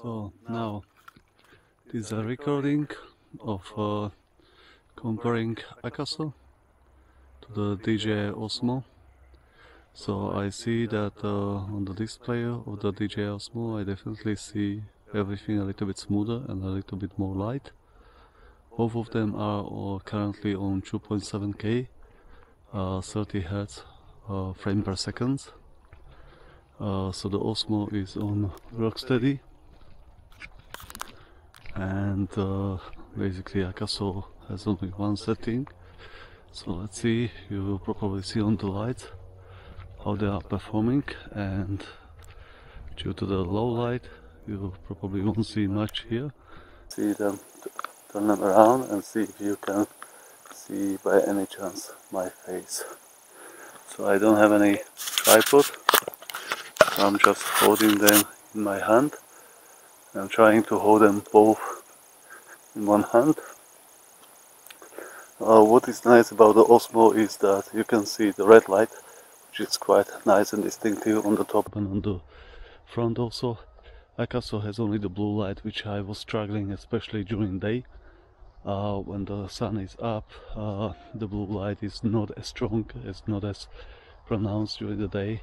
So now this is a recording of comparing Akaso to the DJI OSMO. So I see that on the display of the DJI OSMO I definitely see everything a little bit smoother and a little bit more light. Both of them are currently on 2.7K 30 Hz frame per second. So the OSMO is on rocksteady, and basically Akaso has only one setting. So let's see, you will probably see on the lights how they are performing, and due to the low light you probably won't see much here. See them, turn them around and see if you can see by any chance my face. So I don't have any tripod, I'm just holding them in my hand. I'm trying to hold them both in one hand. What is nice about the OSMO is that you can see the red light, which is quite nice and distinctive on the top and on the front also. Akaso has only the blue light, which I was struggling especially during day. When the sun is up, the blue light is not as strong, it's not as pronounced during the day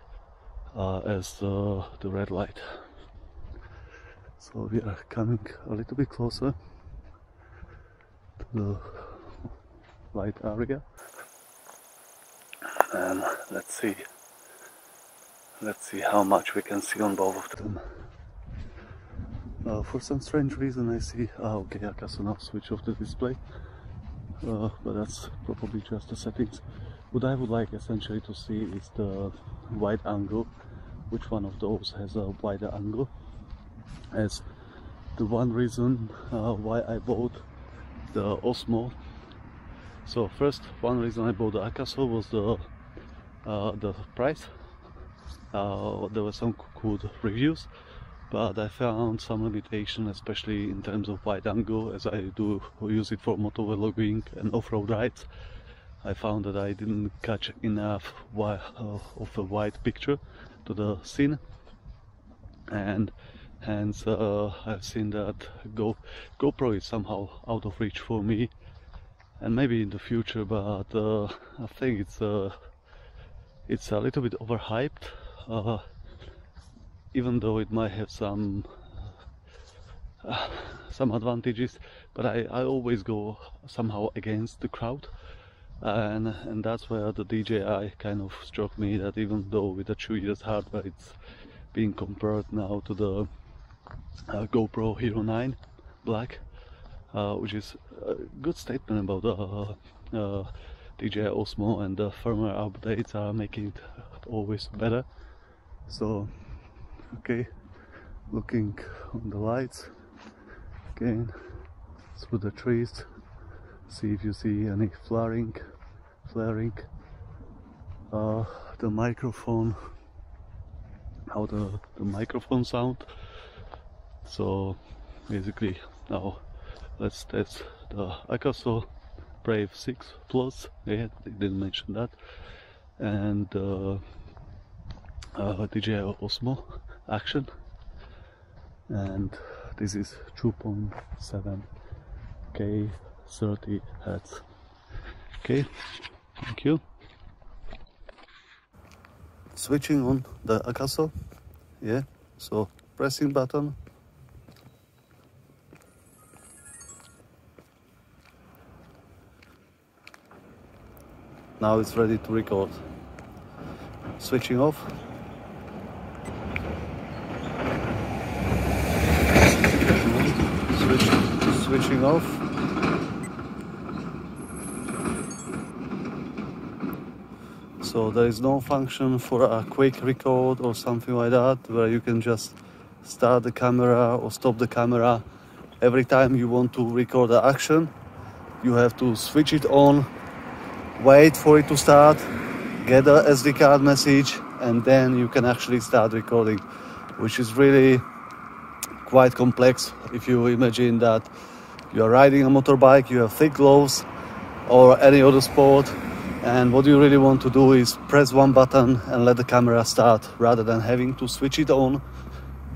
as the red light. So we are coming a little bit closer to the light area, and let's see how much we can see on both of them. For some strange reason I see, okay, Akaso now switch off the display, but that's probably just the settings. What I would like essentially to see is the wide angle, which one of those has a wider angle, as the one reason why I bought the OSMO. So first, one reason I bought the Akaso was the price. There were some good reviews, but I found some limitation, especially in terms of wide angle, as I do use it for motorbike vlogging and off-road rides. I found that I didn't catch enough of a wide picture to the scene, and hence I've seen that GoPro is somehow out of reach for me, and maybe in the future, but I think it's a little bit overhyped, even though it might have some advantages, but I always go somehow against the crowd, and that's where the DJI kind of struck me, that even though with the 2 years hardware it's being compared now to the GoPro Hero 9 Black, which is a good statement about the DJI OSMO, and the firmware updates are making it always better. So okay, looking on the lights again through the trees, see if you see any flaring. The microphone, how the microphone sound. So basically now let's test the Akaso Brave 6 Plus, yeah, they didn't mention that, and DJI OSMO Action, and this is 2.7K 30 Hz. Okay, thank you. Switching on the Akaso, yeah, so pressing button, now it's ready to record. Switching off, switching off, so there is no function for a quick record or something like that, where you can just start the camera or stop the camera every time you want to record the action. You have to switch it on, wait for it to start, get the SD card message, and then you can actually start recording, which is really quite complex. If you imagine that you are riding a motorbike, you have thick gloves or any other sport, and what you really want to do is press one button and let the camera start, rather than having to switch it on,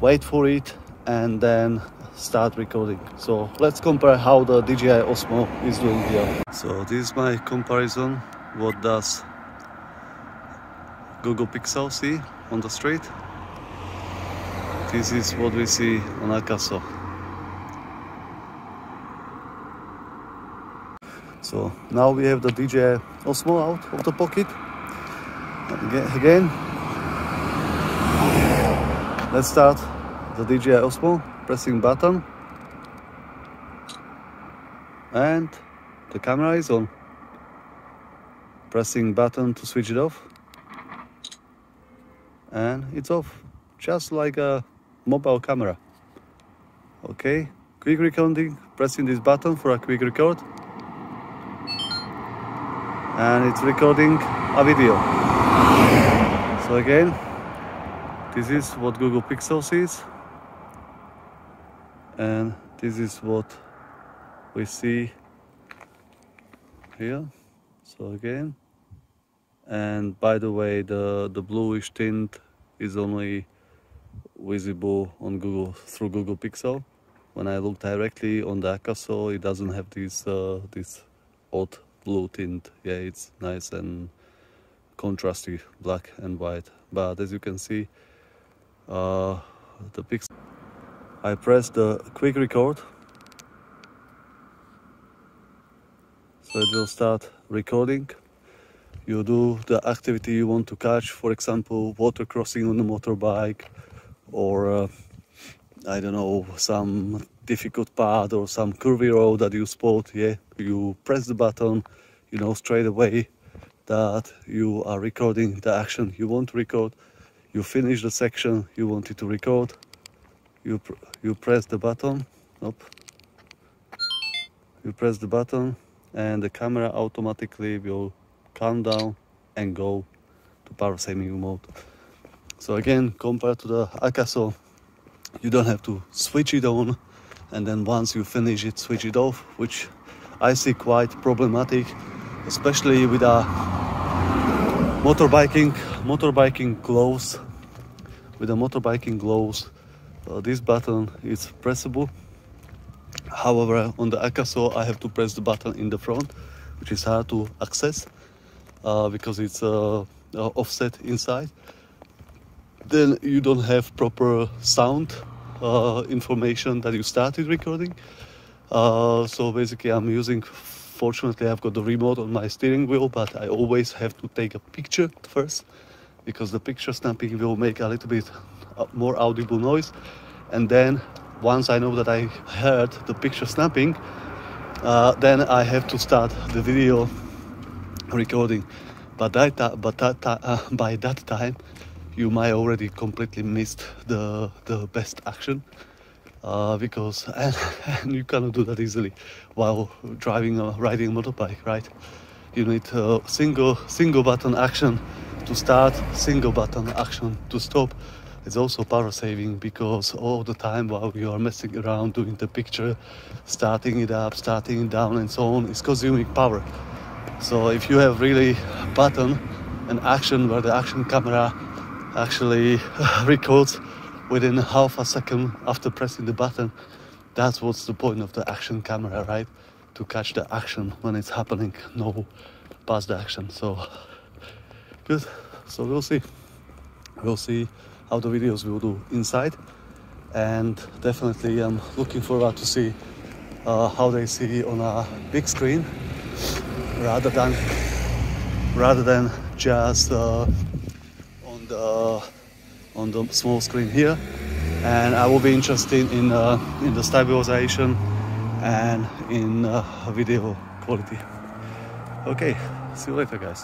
wait for it, and then start recording. So let's compare how the DJI OSMO is doing here. So this is my comparison. What does Google Pixel see on the street? This is what we see on Akaso. So now we have the DJI OSMO out of the pocket. Again, let's start the DJI OSMO, pressing button, and the camera is on. Pressing button to switch it off, and it's off, just like a mobile camera. Okay, quick recording, pressing this button for a quick record, and it's recording a video. So again, this is what Google Pixel sees, and this is what we see here. So again, and by the way, the bluish tint is only visible on Google through Google Pixel. When I look directly on the Akaso, it doesn't have this this odd blue tint. Yeah, it's nice and contrasty, black and white. But as you can see, the Pixel, I press the quick record, so it will start recording. You do the activity you want to catch, for example, water crossing on the motorbike, or I don't know, some difficult part or some curvy road that you spot. Yeah, you press the button, you know straight away that you are recording the action you want to record. You finish the section you wanted to record, you press the button, you press the button, and the camera automatically will calm down and go to power saving mode. So again, compared to the Akaso, you don't have to switch it on and then once you finish it, switch it off, which I see quite problematic, especially with a motorbiking gloves. With the motorbiking gloves, this button is pressable. However, on the Akaso, I have to press the button in the front, which is hard to access because it's offset inside. Then you don't have proper sound information that you started recording. So basically I'm using, fortunately I've got the remote on my steering wheel, but I always have to take a picture first, because the picture snapping will make a little bit more audible noise. And then once I know that I heard the picture snapping, then I have to start the video recording. But by that time, you might already completely missed the best action, because and you cannot do that easily while riding a motorbike, right? You need a single button action to start, single button action to stop. It's also power saving, because all the time while you are messing around doing the picture, starting it up, starting it down and so on, is consuming power. So if you have really button and action where the action camera actually records within half a second after pressing the button, that's what's the point of the action camera, right? To catch the action when it's happening, no past the action. So good. So we'll see how the videos will do inside, and definitely I'm looking forward to see how they see on a big screen rather than just on the small screen here. And I will be interested in the stabilization and in video quality. Okay, see you later, guys.